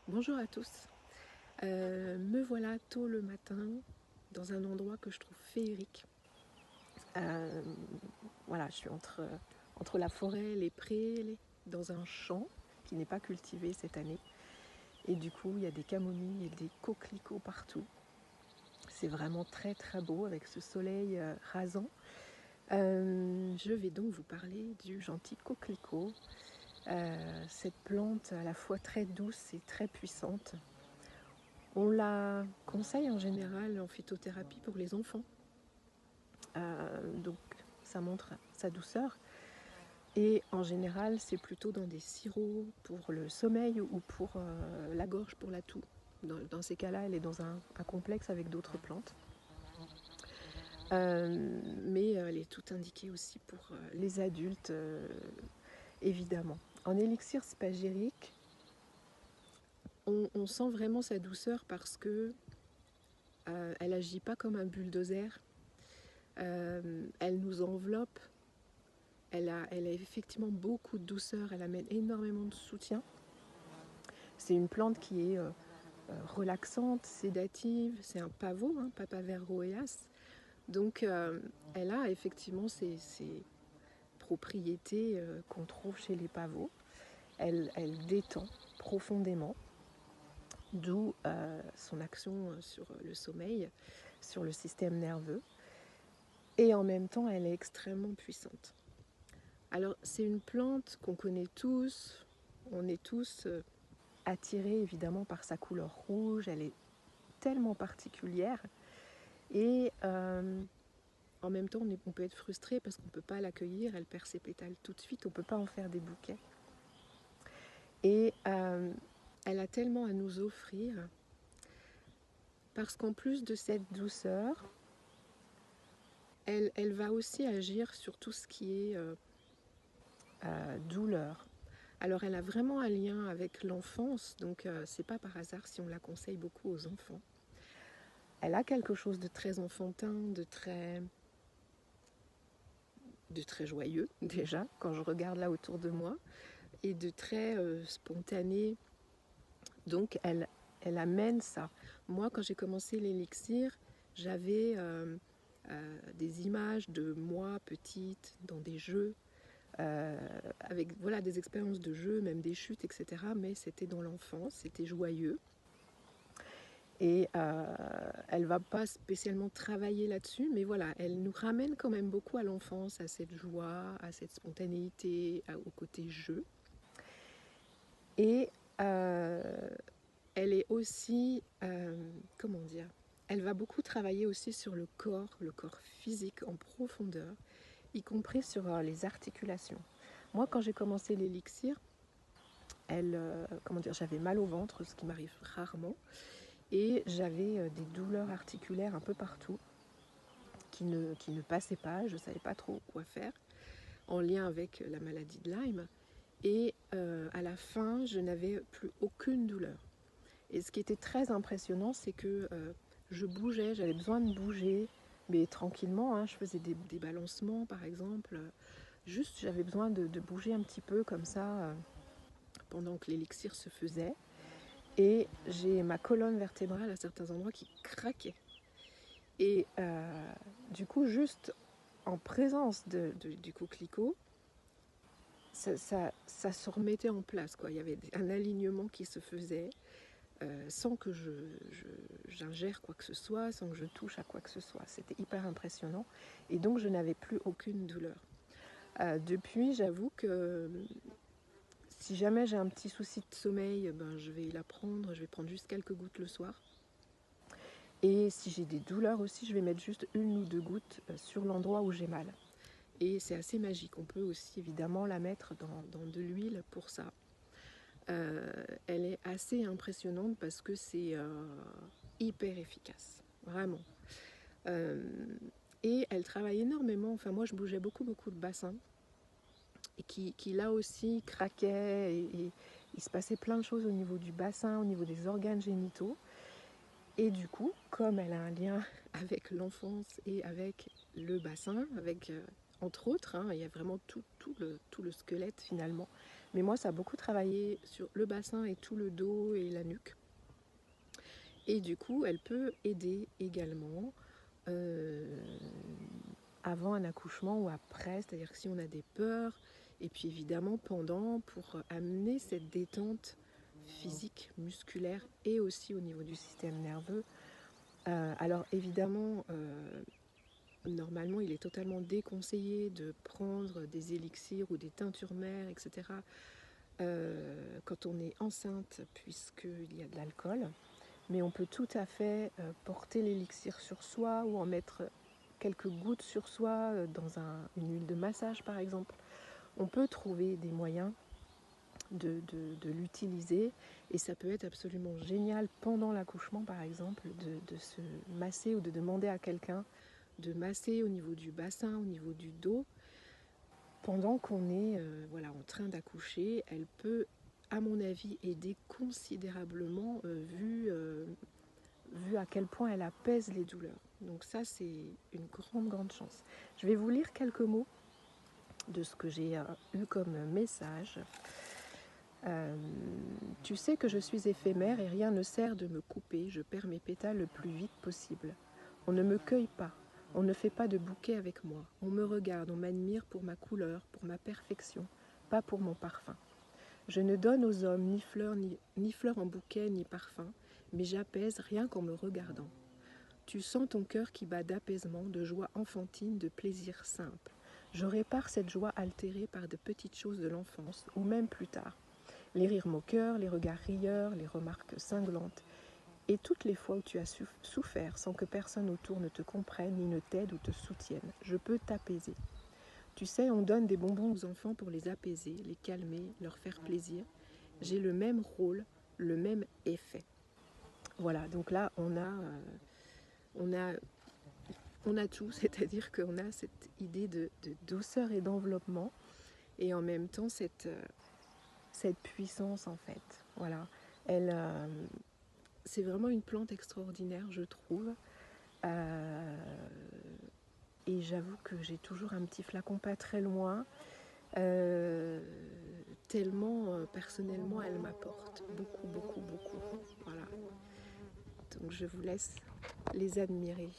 Bonjour à tous. Me voilà tôt le matin dans un endroit que je trouve féerique. Euh, voilà, je suis entre la forêt, les prés, dans un champ qui n'est pas cultivé cette année. Et du coup, il y a des camomilles et des coquelicots partout. C'est vraiment très très beau avec ce soleil rasant. Je vais donc vous parler du gentil coquelicot. Cette plante à la fois très douce et très puissante. On la conseille en général en phytothérapie pour les enfants. Donc ça montre sa douceur. Et en général, c'est plutôt dans des sirops pour le sommeil ou pour la gorge, pour la toux. Dans ces cas-là, elle est dans un complexe avec d'autres plantes. Mais elle est tout indiquée aussi pour les adultes, évidemment. En élixir spagérique, on sent vraiment sa douceur parce que elle n'agit pas comme un bulldozer. Elle nous enveloppe. Elle a effectivement beaucoup de douceur. Elle amène énormément de soutien. C'est une plante qui est relaxante, sédative. C'est un pavot, hein, Papaver rhoeas. Donc elle a effectivement ces propriétés qu'on trouve chez les pavots. Elle détend profondément, d'où son action sur le sommeil, sur le système nerveux. Et en même temps, elle est extrêmement puissante. Alors, c'est une plante qu'on connaît tous. On est tous attirés évidemment par sa couleur rouge. Elle est tellement particulière. Et en même temps, on peut être frustré parce qu'on ne peut pas l'accueillir. Elle perd ses pétales tout de suite. On ne peut pas en faire des bouquets. Et elle a tellement à nous offrir parce qu'en plus de cette douceur, elle va aussi agir sur tout ce qui est douleur. Alors elle a vraiment un lien avec l'enfance, donc c'est pas par hasard si on la conseille beaucoup aux enfants. Elle a quelque chose de très enfantin, de très joyeux déjà, quand je regarde là autour de moi, et de très spontané. Donc elle amène ça. Moi, quand j'ai commencé l'élixir, j'avais des images de moi petite dans des jeux, avec voilà, des expériences de jeu, même des chutes, etc. Mais c'était dans l'enfance, c'était joyeux. Et elle ne va pas spécialement travailler là-dessus, mais voilà, elle nous ramène quand même beaucoup à l'enfance, à cette joie, à cette spontanéité, au côté jeu. Et elle est aussi, comment dire, elle va beaucoup travailler aussi sur le corps physique en profondeur, y compris sur les articulations. Moi, quand j'ai commencé l'élixir, j'avais mal au ventre, ce qui m'arrive rarement, et j'avais des douleurs articulaires un peu partout qui ne passaient pas. Je ne savais pas trop quoi faire, en lien avec la maladie de Lyme. Et à la fin, je n'avais plus aucune douleur. Et ce qui était très impressionnant, c'est que je bougeais, j'avais besoin de bouger, mais tranquillement, hein, je faisais des balancements par exemple. Juste, j'avais besoin de bouger un petit peu comme ça pendant que l'élixir se faisait. Et j'ai ma colonne vertébrale à certains endroits qui craquait. Et du coup, juste en présence du coquelicot, ça se remettait en place, quoi. Il y avait un alignement qui se faisait sans que j'ingère quoi que ce soit, sans que je touche à quoi que ce soit. C'était hyper impressionnant. Et donc, je n'avais plus aucune douleur. Depuis, j'avoue que si jamais j'ai un petit souci de sommeil, ben, je vais la prendre. Je vais prendre juste quelques gouttes le soir. Et si j'ai des douleurs aussi, je vais mettre juste 1 ou 2 gouttes sur l'endroit où j'ai mal. Et c'est assez magique. On peut aussi évidemment la mettre dans de l'huile pour ça. Elle est assez impressionnante parce que c'est hyper efficace, vraiment. Et elle travaille énormément. Enfin, moi, je bougeais beaucoup de bassins et qui là aussi craquaient et il se passait plein de choses au niveau du bassin, au niveau des organes génitaux. Et du coup, comme elle a un lien avec l'enfance et avec le bassin, avec entre autres, hein, il y a vraiment tout le squelette finalement Mais moi, ça a beaucoup travaillé sur le bassin et tout le dos et la nuque. Et du coup, elle peut aider également avant un accouchement ou après, c'est-à-dire que si on a des peurs, et puis évidemment pendant, pour amener cette détente physique, musculaire et aussi au niveau du système nerveux. Alors évidemment, normalement il est totalement déconseillé de prendre des élixirs ou des teintures mères, etc. Quand on est enceinte, puisqu'il y a de l'alcool. Mais on peut tout à fait porter l'élixir sur soi ou en mettre quelques gouttes sur soi dans une huile de massage par exemple. On peut trouver des moyens de l'utiliser et ça peut être absolument génial pendant l'accouchement par exemple de se masser ou de demander à quelqu'un de masser au niveau du bassin, au niveau du dos pendant qu'on est voilà, en train d'accoucher. Elle peut à mon avis aider considérablement vu à quel point elle apaise les douleurs. Donc ça, c'est une grande chance. Je vais vous lire quelques mots de ce que j'ai eu comme message. Tu sais que je suis éphémère et rien ne sert de me couper. Je perds mes pétales le plus vite possible. On ne me cueille pas. On ne fait pas de bouquet avec moi. On me regarde, on m'admire pour ma couleur, pour ma perfection, pas pour mon parfum. Je ne donne aux hommes ni fleurs en bouquet, ni parfum, mais j'apaise rien qu'en me regardant. Tu sens ton cœur qui bat d'apaisement, de joie enfantine, de plaisir simple. Je répare cette joie altérée par de petites choses de l'enfance, ou même plus tard. Les rires moqueurs, les regards rieurs, les remarques cinglantes. Et toutes les fois où tu as souffert sans que personne autour ne te comprenne, ni ne t'aide ou te soutienne, je peux t'apaiser. Tu sais, on donne des bonbons aux enfants pour les apaiser, les calmer, leur faire plaisir. J'ai le même rôle, le même effet. Voilà, donc là, on a tout, c'est-à-dire qu'on a cette idée de douceur et d'enveloppement, et en même temps cette puissance en fait. Voilà, c'est vraiment une plante extraordinaire, je trouve. Et j'avoue que j'ai toujours un petit flacon pas très loin. Tellement personnellement elle m'apporte beaucoup. Voilà. Donc je vous laisse les admirer.